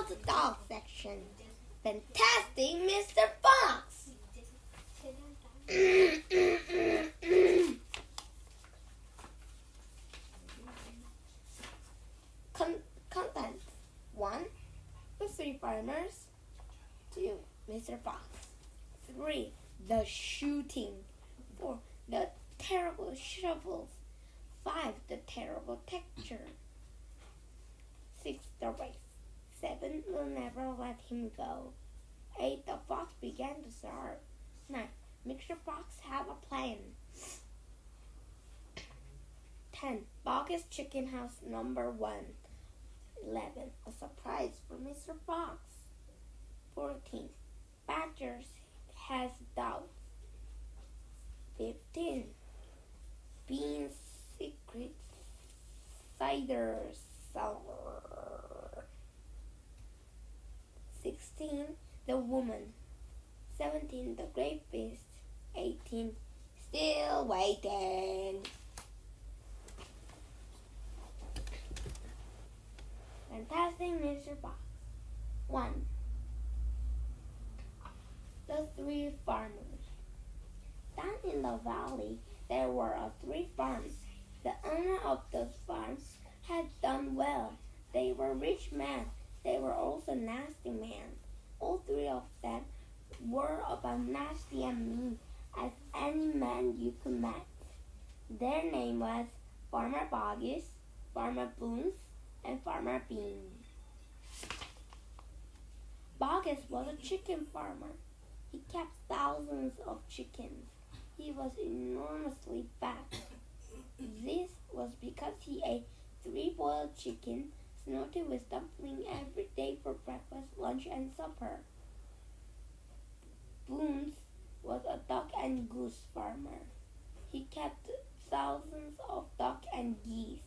Roald the dog section. Fantastic Mr. Fox. Content 1. The 3 farmers. 2. Mr. Fox. 3. The shooting. 4. The terrible shovels. 5. The terrible texture. 6. The race. 7. Will never let him go. 8. The fox began to starve. 9. Mr. Fox have a plan. 10. Bog's chicken house number 1. 11. A surprise for Mr. Fox. 14. Badger has doubts. 15. Bean's secret cider sour. 16. The woman. 17. The great beast. 18. Still waiting. Fantastic Mr. Fox. 1. The 3 farmers. Down in the valley, there were 3 farms. The owner of those farms had done well. They were rich men. They were also nasty men. All 3 of them were about nasty and mean as any man you could meet. Their name was Farmer Boggs, Farmer Boons, and Farmer Bean. Boggs was a chicken farmer. He kept thousands of chickens. He was enormously fat. This was because he ate 3 boiled chicken, snorted with dumpling every day for breakfast, lunch, and supper. Boons was a duck and goose farmer. He kept thousands of duck and geese.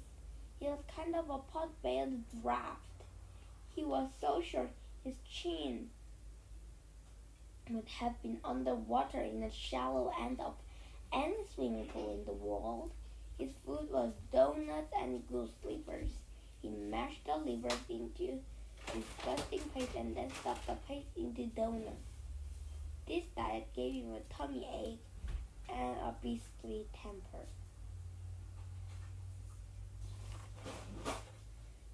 He was kind of a pot-bellied draft. He was so short his chin would have been underwater in the shallow end of any swimming pool in the world. His food was donuts and goose livers. He mashed the livers into disgusting paste and then stuffed the paste into donuts. This diet gave him a tummy ache and a beastly temper.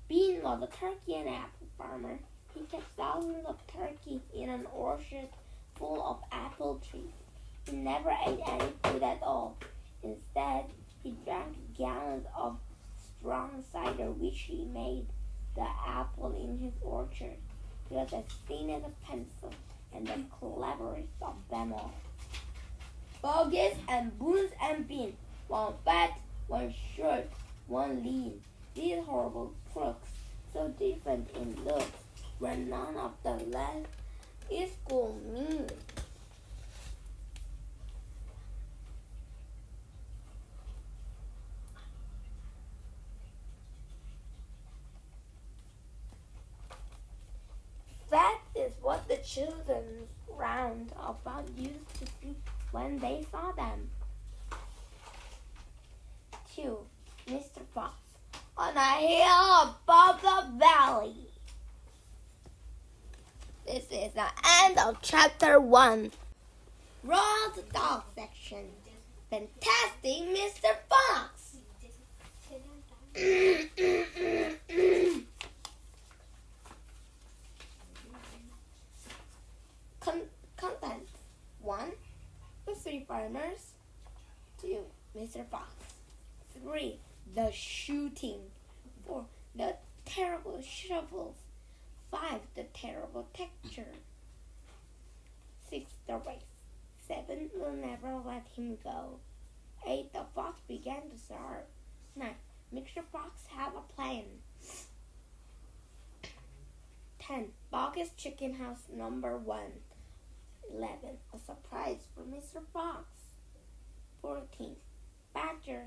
Bean was a turkey and apple farmer. He kept thousands of turkeys in an orchard full of apple trees. He never ate any food at all. Instead, he drank gallons of strong cider which he made the apple in his orchard. He was as thin as a pencil and the cleverest of them all. Boggs and Boons and Bean, one fat, one short, one lean. These horrible crooks, so different in looks, were none of the less equal mean. That is what the children round about used to see when they saw them. 2. Mr. Fox. On a hill above the valley. This is the end of chapter 1. Roald the dog section. Fantastic Mr. Fox. Content 1. The 3 farmers. 2. Mr. Fox. 3. The shooting. 4. The terrible shovels. 5. The terrible texture. 6. The race. 7. Will never let him go. 8. The fox began to starve. 9. Mr. Fox have a plan. 10. Bog's chicken house number 1. 11. A surprise for Mr. Fox. 14. Badger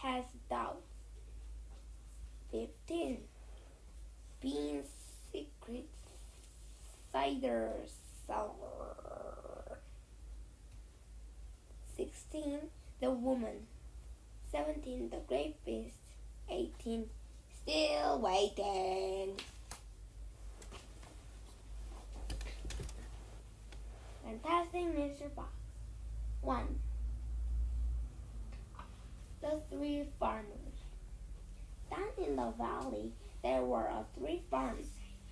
has doubts. 15. Bean's secret cider sour. 16. The woman. 17. The great beast. 18. Still waiting. Mr. Fox. 1. The Three Farmers. Down in the valley there were 3 farms.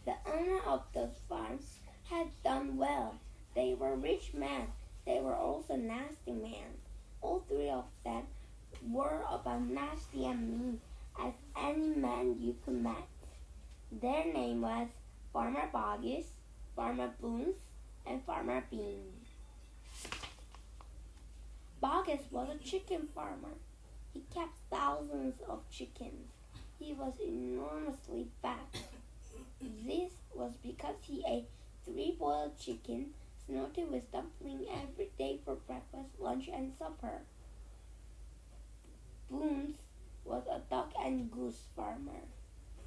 The owner of those farms had done well. They were rich men. They were also nasty men. All 3 of them were about nasty and mean as any man you could meet. Their name was Farmer Boggis, Farmer Boons, and Farmer Bean. Boggis was a chicken farmer. He kept thousands of chickens. He was enormously fat. This was because he ate 3 boiled chickens, snorted with dumpling every day for breakfast, lunch, and supper. Boons was a duck and goose farmer.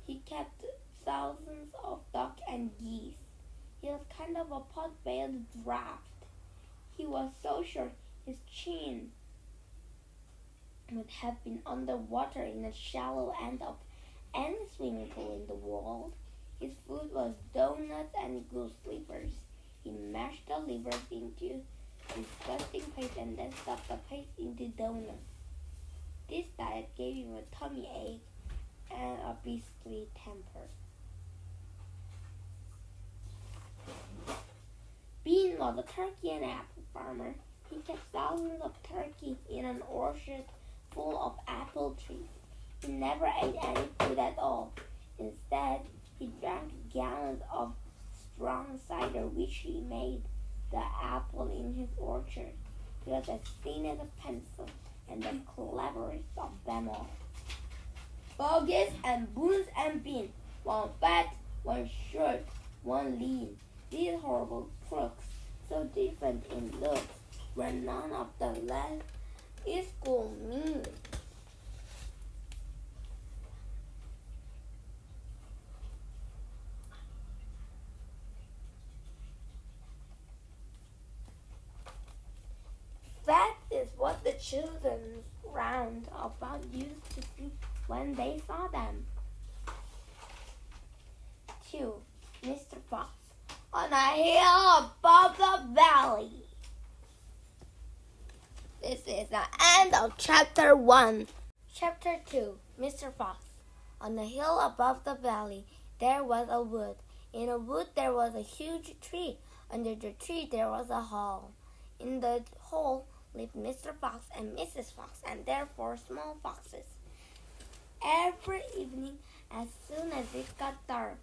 He kept thousands of duck and geese. He was kind of a pot-bellied draft. He was so short his chin would have been underwater in the shallow end of any swimming pool in the world. His food was donuts and goose livers. He mashed the livers into disgusting paste and then stuffed the paste into donuts. This diet gave him a tummy ache and a beastly temper. Bean was a turkey and apple farmer. He kept thousands of turkeys in an orchard full of apple trees. He never ate any food at all. Instead, he drank gallons of strong cider which he made the apple in his orchard. He was as thin as a pencil and the cleverest of them all. Boggis and Boons and Bean, one fat, one short, one lean. These horrible crooks, so different in looks, were none of the less equal mean. That is what the children round about used to see when they saw them. 2. Mr. Fox. On a hill above the valley. This is the end of chapter 1. Chapter 2. Mr. Fox. On a hill above the valley there was a wood. In a wood there was a huge tree. Under the tree there was a hole. In the hole lived Mr. Fox and Mrs. Fox and their 4 small foxes. Every evening, as soon as it got dark,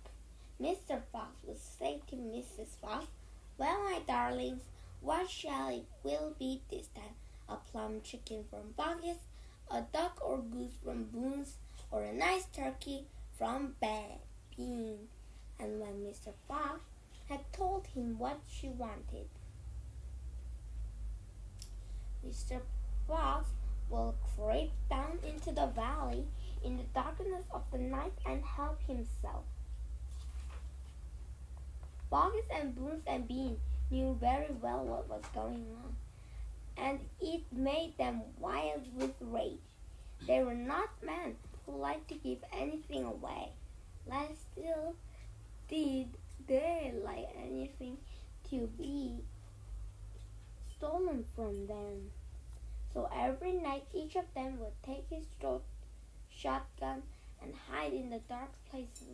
Mr. Fox would say to Mrs. Fox, "Well, my darlings, what shall it will be this time? A plum chicken from Boggis, a duck or goose from Boons, or a nice turkey from Bean?" And when Mr. Fox had told him what she wanted, Mr. Fox will creep down into the valley in the darkness of the night and help himself. Boggis and Boons and Bean knew very well what was going on, and it made them wild with rage. They were not men who liked to give anything away. Less still did they like anything to be stolen from them. So every night each of them would take his shotgun and hide in the dark places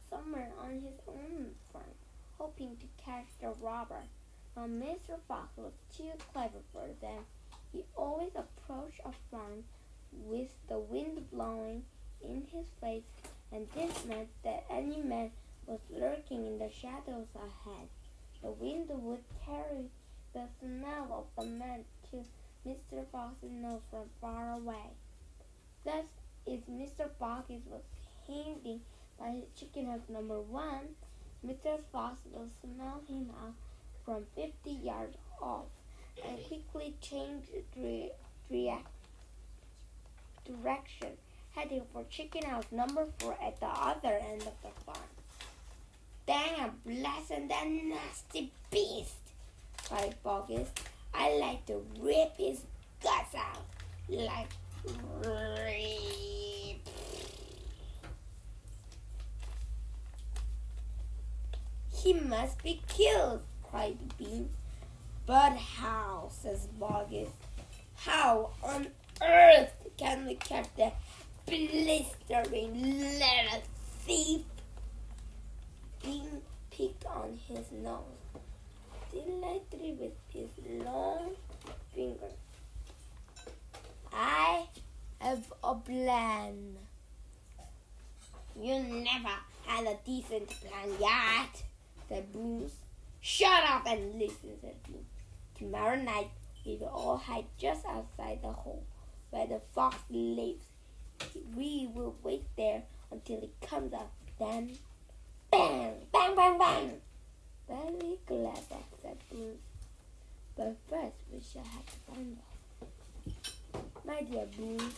somewhere on his own farm, hoping to catch the robber. But Mr. Fox was too clever for them. He always approached a farm with the wind blowing in his face, and this meant that any man was lurking in the shadows ahead. The wind would carry the smell of the man to Mr. Fox's nose from far away. Thus, if Mr. Boggis was hanging by his chicken hook number 1, Mr. Fox will smell him out from 50 yards off and quickly change direction, heading for chicken house number 4 at the other end of the farm. "Damn, blessed that nasty beast!" cried Boggis. "I like to rip his guts out, like rip." "He must be killed," cried Bean. But how, says Bogus. How on earth can we catch the blistering little thief? Being picked on his nose, delightedly with his long fingers. I have a plan. You never had a decent plan yet, said Bruce. Shut up and listen, said Blue. Tomorrow night we will all hide just outside the hole where the fox lives. We will wait there until he comes up. Then, bang, bang, bang, bang. Very glad, said Bruce. But first we shall have to find one. My dear Bruce,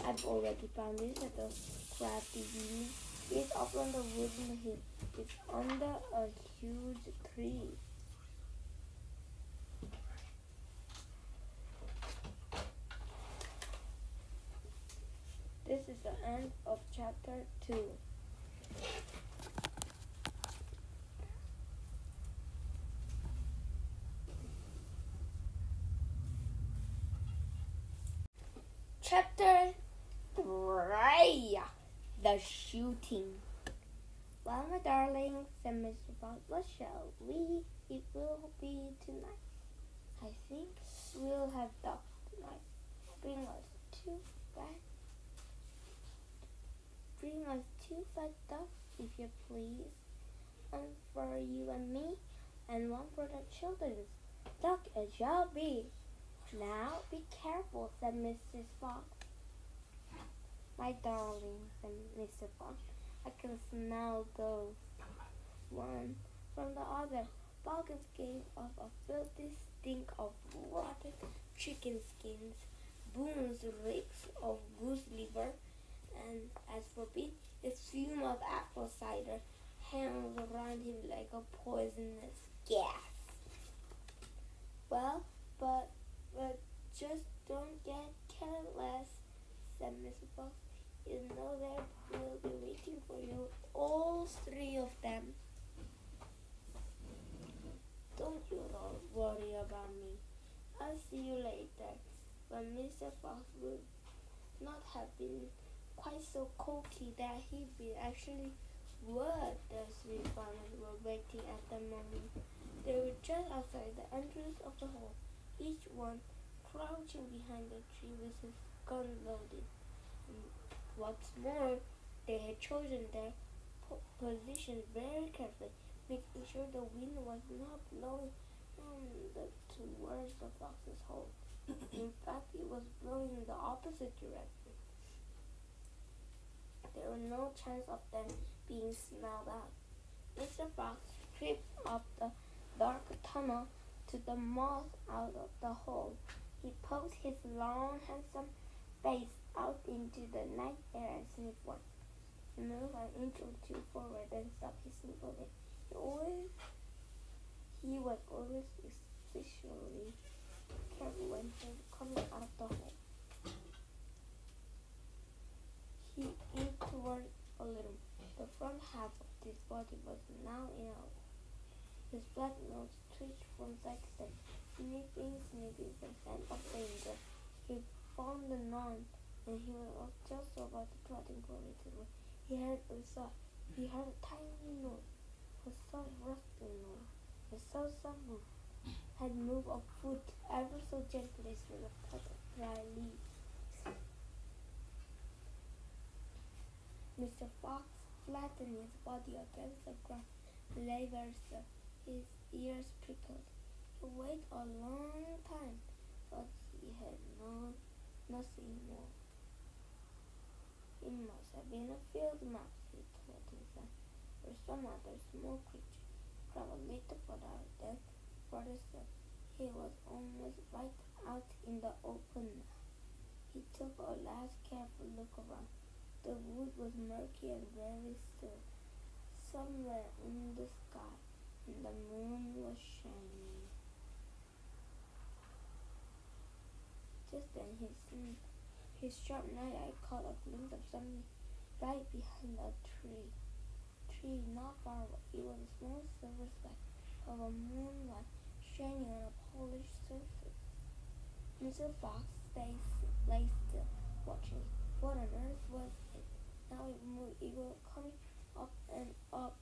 I've already found this little crafty being. It's up on the wooden hill. It's under a huge tree. This is the end of chapter 2. Chapter 3. The shooting. Well, my darling, said Mr. Fox, what shall we? It will be tonight. I think we'll have ducks tonight. Bring us two fat ducks, if you please. One for you and me, and one for the children. Duck it shall be. Now be careful, said Mrs. Fox. My darling, said Mr. Fox, I can smell those one from the other. Bogus gave off a filthy stink of rotted chicken skins, Boone's reeks of goose liver, and as for Pete, the fume of apple cider hangs around him like a poisonous gas. Well, but just don't get careless, said Mr. Fox. You know they will be waiting for you, all three of them. Don't you worry about me. I'll see you later. But Mr. Fox would not have been quite so cocky that he'd be actually would. The three farmers were waiting at the moment. They were just outside the entrance of the hole, each one crouching behind the tree with his gun loaded. And what's more, they had chosen their position very carefully, making sure the wind was not blowing towards the fox's hole. In fact, it was blowing in the opposite direction. There was no chance of them being smelled out. Mr. Fox crept up the dark tunnel to the mouth out of the hole. He poked his long, handsome face out into the night air and sniffed once. He moved an inch or two forward, then stopped his sniffing. He was always especially careful when he was coming out of the hole. He inched toward a little. The front half of his body was now in a hole. His black nose twitched from side to side, sniffing the scent of danger. He found the nun, and he was just about to trot into it. He heard a tiny noise, a soft rustling noise. He saw someone had moved a foot ever so gently through the patch of dry leaves. Mr. Fox flattened his body against the ground, lay very still. His ears prickled. He waited a long time, but he had known nothing more. It must have been a field mouse, he told himself, or some other small creature. Traveled little further than further still. He was almost right out in the open now. He took a last careful look around. The wood was murky and very still. Somewhere in the sky, and the moon was shining. Just then his sharp night eye caught a glimpse of something right behind a tree. Not far away. It was a small silver speck of a moonlight shining on a polished surface. Mr. Fox lay still, watching. What on earth was it? Now it moved, eagle coming up and up.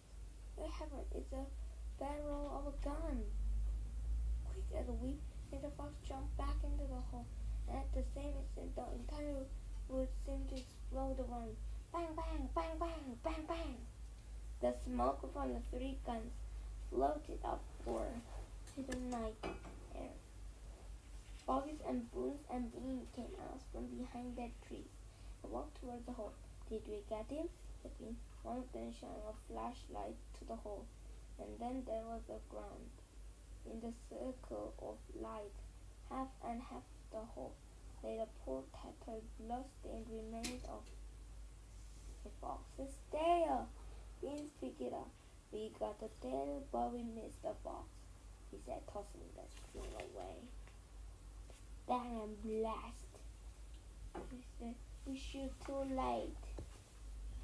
Good heaven, it's a barrel of a gun. Quick as a whip, Mr. Fox jumped back into the hole, and at the same instant, the entire wood seemed to explode around. Bang, bang, bang, bang, bang, bang. The smoke from the 3 guns floated upward to the night air. Foxes and booms and beams came out from behind their trees and walked towards the hole. Did we get him? said Bean. One of them shined a flashlight to the hole, and then there was the ground. In the circle of light, half and half of the hole, lay the poor tattered, blood-stained remains of a fox's tail. Beans picked it up. We got the tail, but we missed the fox, he said, tossing the thing away. Bang and blast. He said, we shoot too late.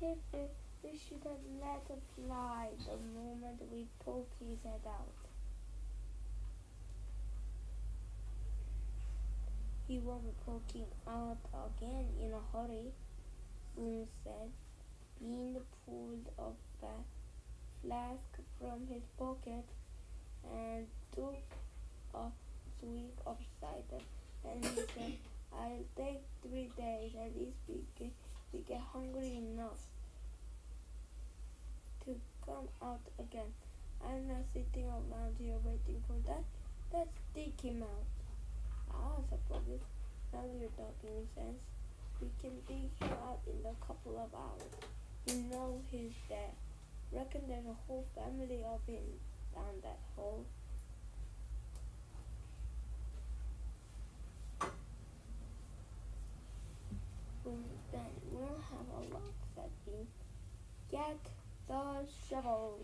We should have let it fly the moment we poked his head out. He won't be poking out again in a hurry, Boone said. Bean pulled a flask from his pocket and took a swig of cider. Then he said, I'll take 3 days, at least we get hungry enough to come out again. I'm not sitting around here waiting for that. Let's dig him out. I suppose now you're talking sense. We can dig him out in a couple of hours. You know he's dead. Reckon there's a whole family of him down that hole. Then we'll have a lot, said Bean. Get the shovel.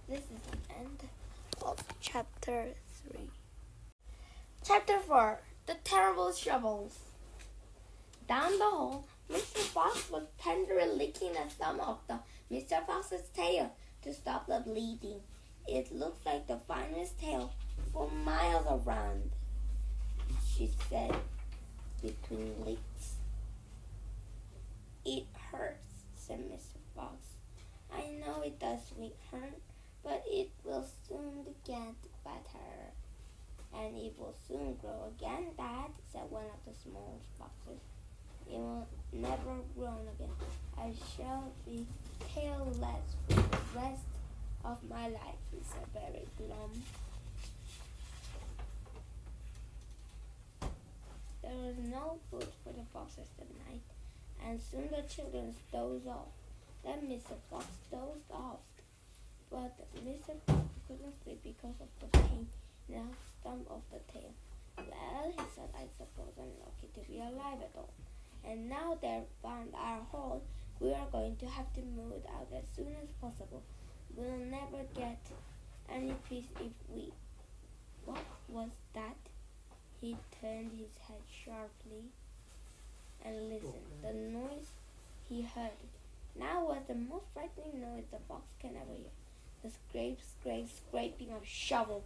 This is the end of chapter 3. Chapter 4. The Terrible Shovels. Down the hole, Mr. Fox was tenderly licking the thumb of the Mr. Fox's tail to stop the bleeding. It looked like the finest tail for miles around, she said between licks. It hurts, said Mr. Fox. I know it does, sweetheart, but it will soon get better. And it will soon grow again, Dad, said one of the small foxes. It will never grow again. I shall be tailless for the rest of my life, he said very glum. There was no food for the foxes that night, and soon the children dozed off. Then Mr. Fox dozed off, but Mr. Fox couldn't sleep because of the pain in the stump of the tail. Well, he said, I suppose I'm lucky to be alive at all. And now they've found our hole, we are going to have to move it out as soon as possible. We'll never get any peace if we... What was that? He turned his head sharply and listened. The noise he heard now was the most frightening noise the fox can ever hear. The scraping of shovel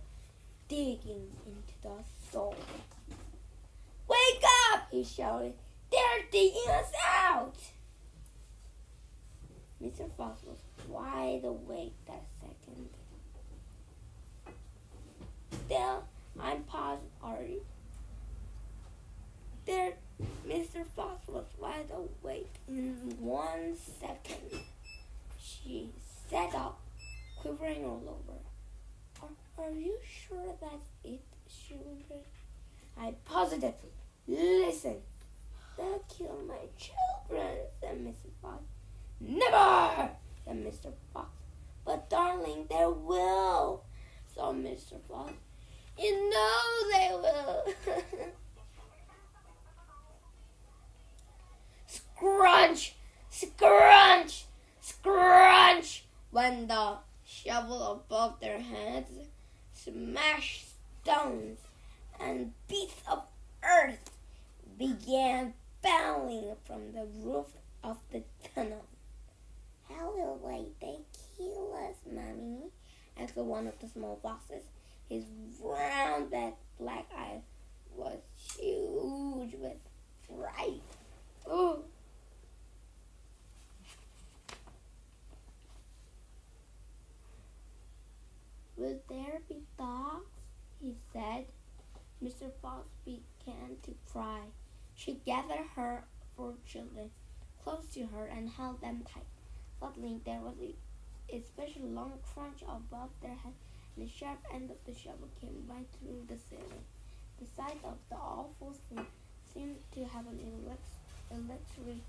digging into the soil. Wake up! He shouted. They're digging us out! Mr. Fox was wide awake that second. Still, I'm paused, are you? There, Mr. Fox was wide awake in 1 second. She sat up, quivering all over. Are you sure that's it? She whispered. I'm positive. Listen. They'll kill my children, said Mrs. Fox. Never, said Mr. Fox. But darling, they will, said Mr. Fox. You know they will. Scrunch, scrunch, scrunch, went the shovel above their heads. Smashed stones and bits of earth began bowing from the roof of the tunnel. How will they kill us, Mommy? Asked one of the small foxes. His round black eye was huge with fright. Oh. Will there be dogs? He said. Mr. Fox began to cry. She gathered her four children close to her and held them tight. Suddenly there was a special long crunch above their heads, and the sharp end of the shovel came right through the ceiling. The sight of the awful thing seemed to have an electric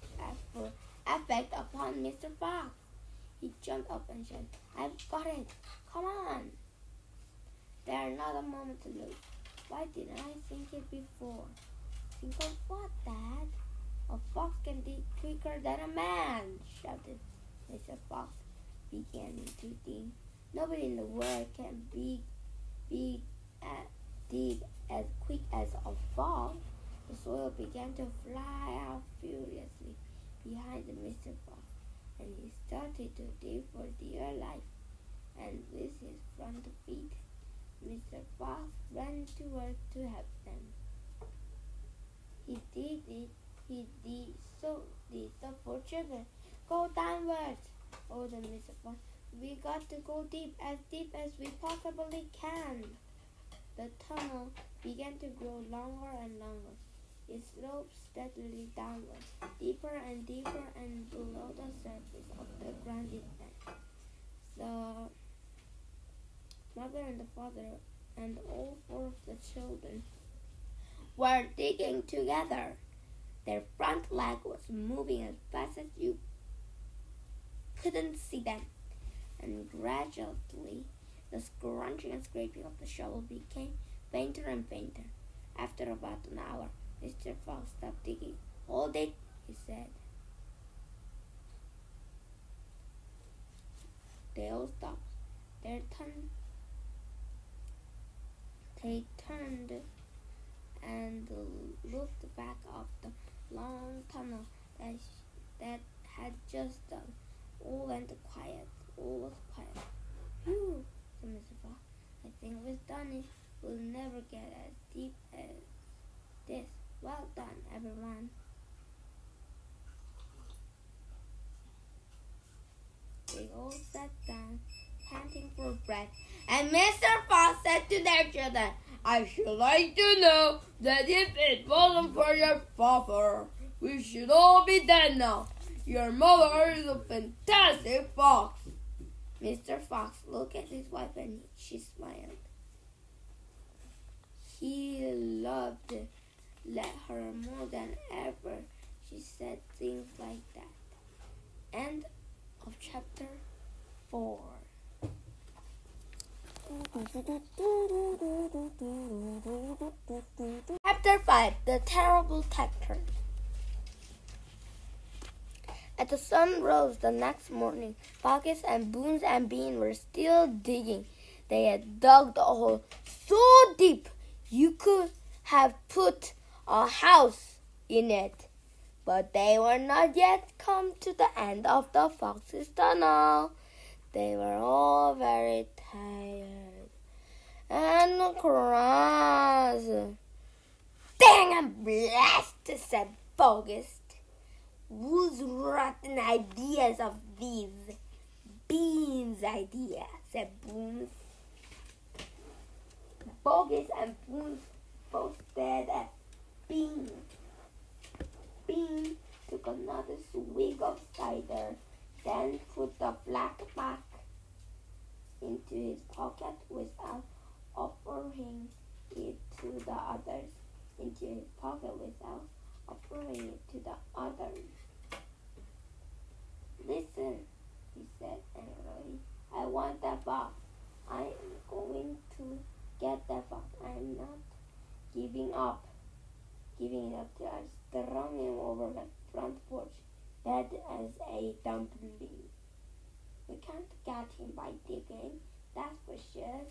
effect upon Mr. Fox. He jumped up and said, "I've got it! Come on!" There's not a moment to lose. Why didn't I think it before? Think of what, Dad? A fox can dig quicker than a man, shouted Mr. Fox, beginning to dig. Nobody in the world can dig as quick as a fox. The soil began to fly out furiously behind Mr. Fox, and he started to dig for dear life. And with his front feet, Mr. Fox ran to work to help them. He did so for children. Go downwards, ordered Mr. Fox. We got to go deep as we possibly can. The tunnel began to grow longer and longer. It sloped steadily downward, deeper and deeper, and below the surface of the ground it went. The mother and the father and all four of the children were digging together. Their front leg was moving as fast as you couldn't see them, and gradually the scrunching and scraping of the shovel became fainter and fainter. After about an hour, Mr. Fox stopped digging. "Hold it," he said. They all stopped. They turned and looked back up the long tunnel that had just done. All went quiet. All was quiet. "Phew," said Mr. Fox. "I think we've done it. We'll never get as deep as this. Well done, everyone." They all sat down, panting for breath, and Mr. Fox said to their children, "I should like to know that if it wasn't for your father, we should all be dead now. Your mother is a fantastic fox." Mr. Fox looked at his wife and she smiled. He loved her more than ever. She said things like that. End of chapter 4. Chapter 5. The Terrible Tractor. As the sun rose the next morning, Pockets and Boons and Bean were still digging. They had dug the hole so deep you could have put a house in it. But they were not yet come to the end of the fox's tunnel. They were all very tired and cross. "Dang and blast," said Bogus. "Whose rotten ideas of these?" "Bean's idea," said Boons. Bogus and Boons both stared at Bean. Bean took another swig of cider, then put the flat back into his pocket without offering it to the others. "Listen," he said angrily. "I want that box. I am going to get that box. I am not giving it up till I throw him over the front porch, dead as a dumpling." "We can't get him by digging, that's for sure,"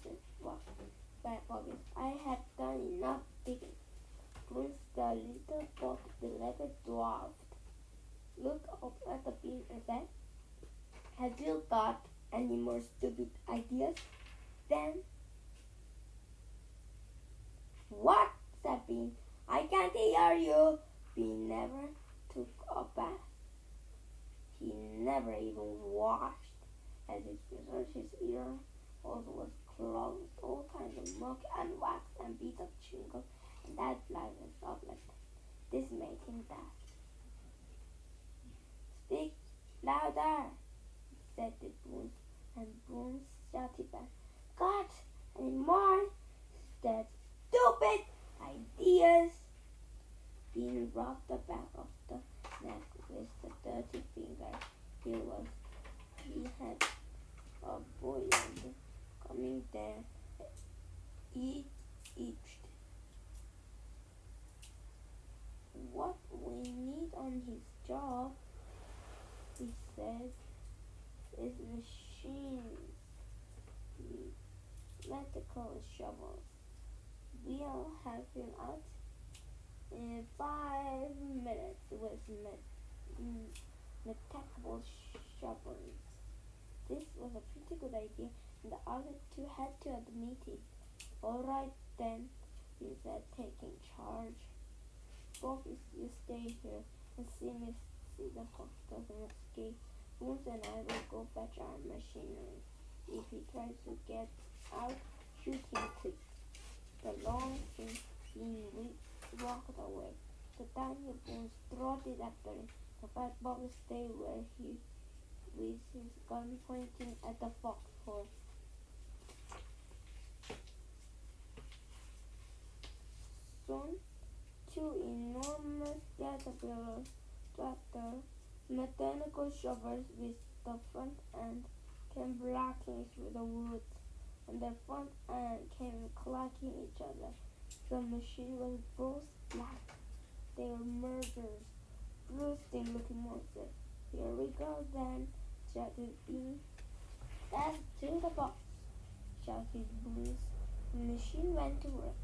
said Bobby. "I have done enough digging." Bruce, the little boat-legged dwarf, looked up at the bean and said, "Have you got any more stupid ideas?" Then "What?" said Bean. "I can't hear you." Bean never took a bath. He never even washed, as his ear also was clogged with all kinds of muck and wax and bits of chewing gum and dead flies and stuff like that. This made him daft. "Speak louder," said the Boons, and Boons shouted back, "Got any more?" Said, "Stupid ideas." Bean rubbed the back of the neck with the dirty finger. He had a boiled coming there. It itched. "What we need on his job," he said, "is machines, medical shovels. We'll have him out in 5 minutes with mechanical shovels." This was a pretty good idea, and the other two had to admit it. "All right then," he said, taking charge. "Bogus, you stay here and see the fox doesn't escape. Boons and I will go fetch our machinery. If he tries to get out, shoot him quick." The long Bean walked away. The tiny Boons trotted after him. The fat Bogus stayed where he with his gun pointing at the foxhole. Soon, two enormous caterpillars dragged the mechanical shovels with the front end came blacking through the woods, and their front end came clacking each other. The machine was both black. They were murderers, bursting-looking monsters. "Here we go then," shouted Bean. "That's to the box," shouted Boons. The machine went to work,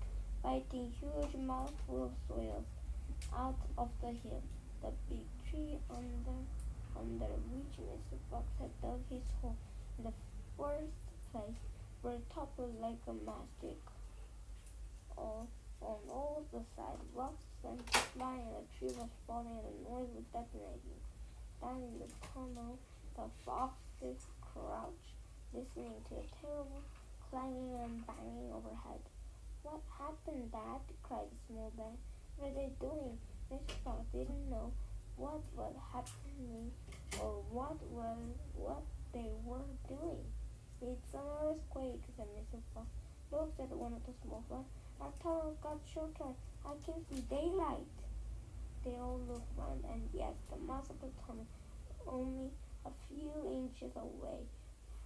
biting huge mouthfuls of soil out of the hill, the big tree under which Mr. Fox had dug his hole in the first place, were toppled like a mastic. On all the sides, rocks sent flying, and the tree was falling, and the noise was detonating. Down in the tunnel, the foxes crouched, listening to a terrible clanging and banging overhead. "What happened, Dad?" cried the small bear. "What are they doing?" Mr. Fox didn't know what was happening or what they were doing. "It's an earthquake," said Mr. Fox. "Look," said one of the small flies. "Our tunnel got shorter. I can see daylight." They all looked round, and yes, the mouth of the tunnel was only a few inches away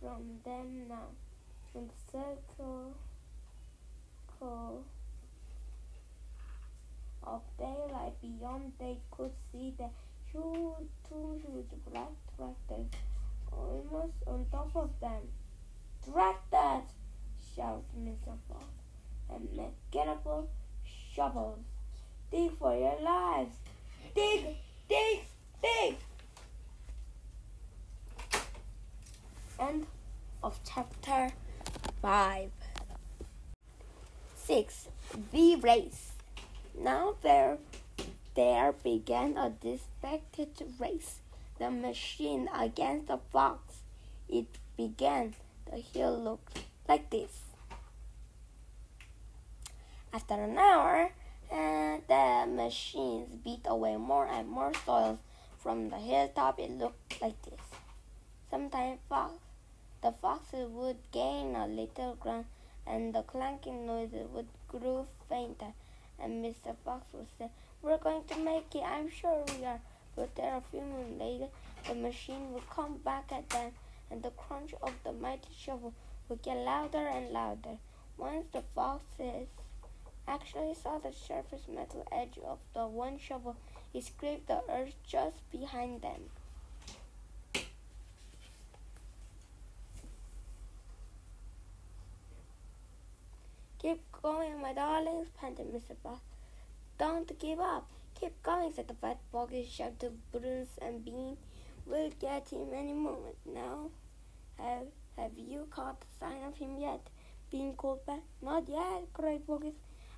from them now. In the circle of daylight beyond, they could see the two huge black tractors almost on top of them. "Tractors!" shouted Mr. Fox, "and mechanical shovels. Dig for your lives! Dig! Dig! Dig!" End of chapter 5. 6. The race. Now there began a disputed race. The machine against the fox. It began. The hill looked like this. After an hour, the machines beat away more and more soil from the hilltop. It looked like this. Sometimes the foxes would gain a little ground, and the clanking noises would grow fainter, and Mr. Fox would say, "We're going to make it, I'm sure we are." But there, a few minutes later, the machine would come back at them, and the crunch of the mighty shovel would get louder and louder. Once the foxes actually saw the sharpest metal edge of the one shovel. It scraped the earth just behind them. "Keep going, my darlings," panted Mr. Fox. "Don't give up. Keep going," said the fat boy, shouted to Bruce and Bean. "We'll get him any moment now." Have you caught the sign of him yet?" Bean called back. "Not yet," cried Bogus.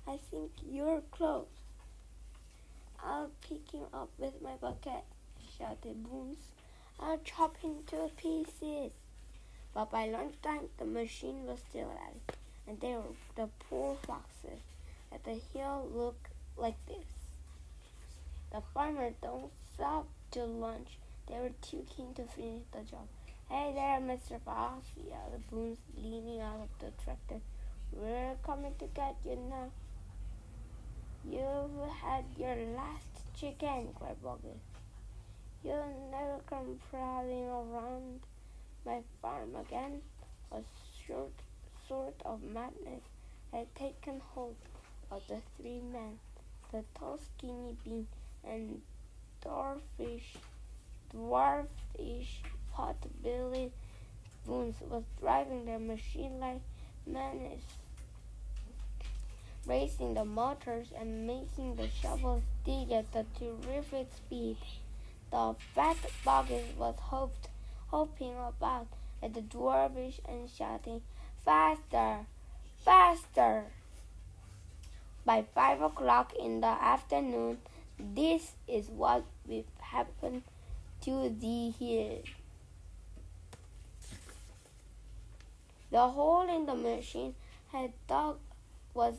I think you're close. I'll pick him up with my bucket, shouted Bones. I'll chop him to pieces. But by lunchtime, the machine was still at it, and they were the poor foxes. At the hill looked like this. The farmer don't stop till lunch. They were too keen to finish the job. Hey there, Mr. Fox, yelled Bones, leaning out of the tractor. We're coming to get you now. You've had your last chicken, cried Bucket. You'll never come prowling around my farm again. A sort of madness had taken hold of the three men. The tall, skinny bean and dwarfish pot-bellied Bones was driving their machine like menace, racing the motors and making the shovels dig at a terrific speed. The fat Bucket was hopping about at the dwarfish and shouting, "Faster! Faster!" By 5 o'clock in the afternoon, this is what will happen to the hill. The hole in the machine had dug was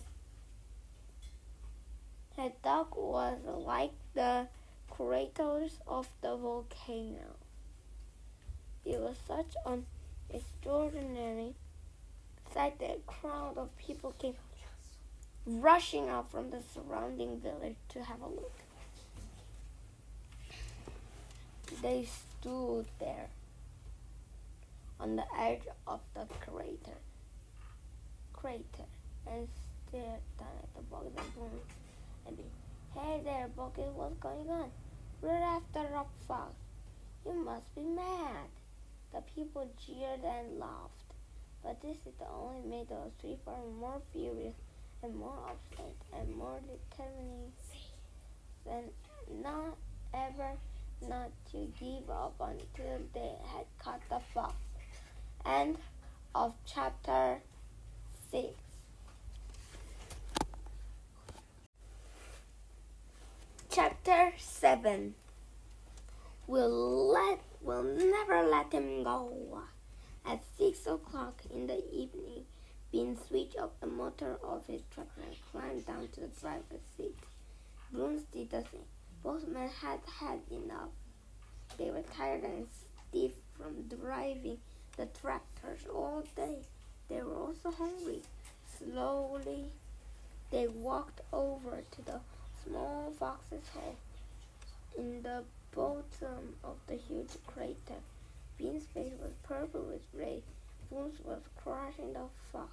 like the craters of the volcano. It was such an extraordinary sight that a crowd of people came rushing out from the surrounding village to have a look. They stood there on the edge of the crater and stared down at the Bucket and Bones and beat. "Hey there, Bucket, what's going on? We're after a fox. You must be mad." The people jeered and laughed, but this is only made the three farmers more furious and more obstinate and more determined than not to give up until they had caught the fox. End of chapter 6. Chapter 7. We'll never let him go. At 6 o'clock in the evening, Bean switched off the motor of his tractor and climbed down to the driver's seat. Bones did the same. Both men had had enough. They were tired and stiff from driving the tractors all day. They were also hungry. Slowly, they walked over to the small fox's hole in the bottom of the huge crater. Bean's face was purple with rage. Bones was crushing the fox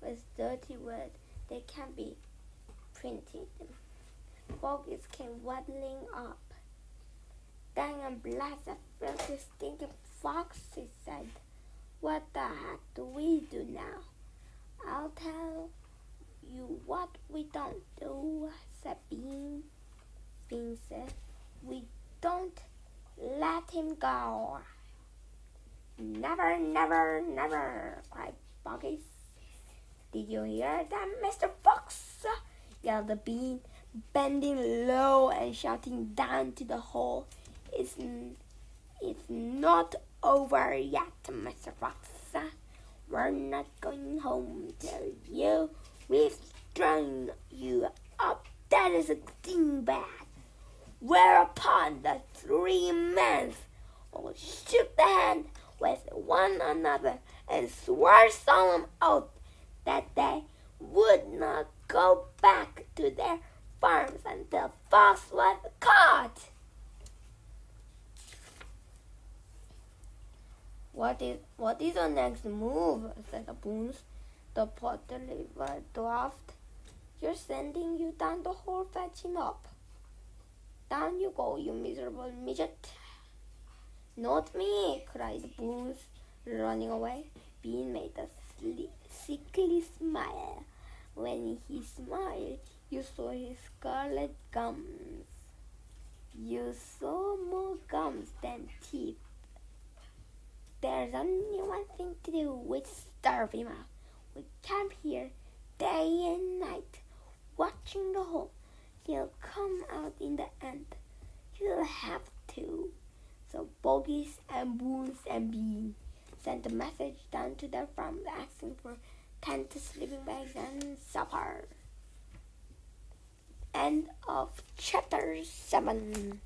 with dirty words. They can't be printing them. Buckets came waddling up. "Dang and blast that filthy stinking fox," he said. "What the heck do we do now?" "I'll tell you what we don't do," said Bean. Bean said, "We don't let him go." "Never, never, never," cried Bucket. "Did you hear that, Mr. Fox?" yelled the Bean, bending low and shouting down to the hole. It's not over yet, Mr. Fox. We're not going home till we've strung you up. That is a dingbat." Whereupon the three men all shook the hand with one another and swore solemn oath that they would not go back to their farms until Fox was caught. What is the next move?" said the Bones. The pot-bellied dwarf. "You're sending you down the hole. Fetch him up." "Down you go, you miserable midget." "Not me," cried Bones, running away. Bean made a sickly smile. When he smiled, you saw his scarlet gums. You saw more gums than teeth. "There's only one thing to do, which starve him out. We camp here day and night. watching the hole. He'll come out in the end. He'll have to. So Bogies and Boons and Bean sent a message down to their farm asking for tent, sleeping bags, and supper. End of chapter 7.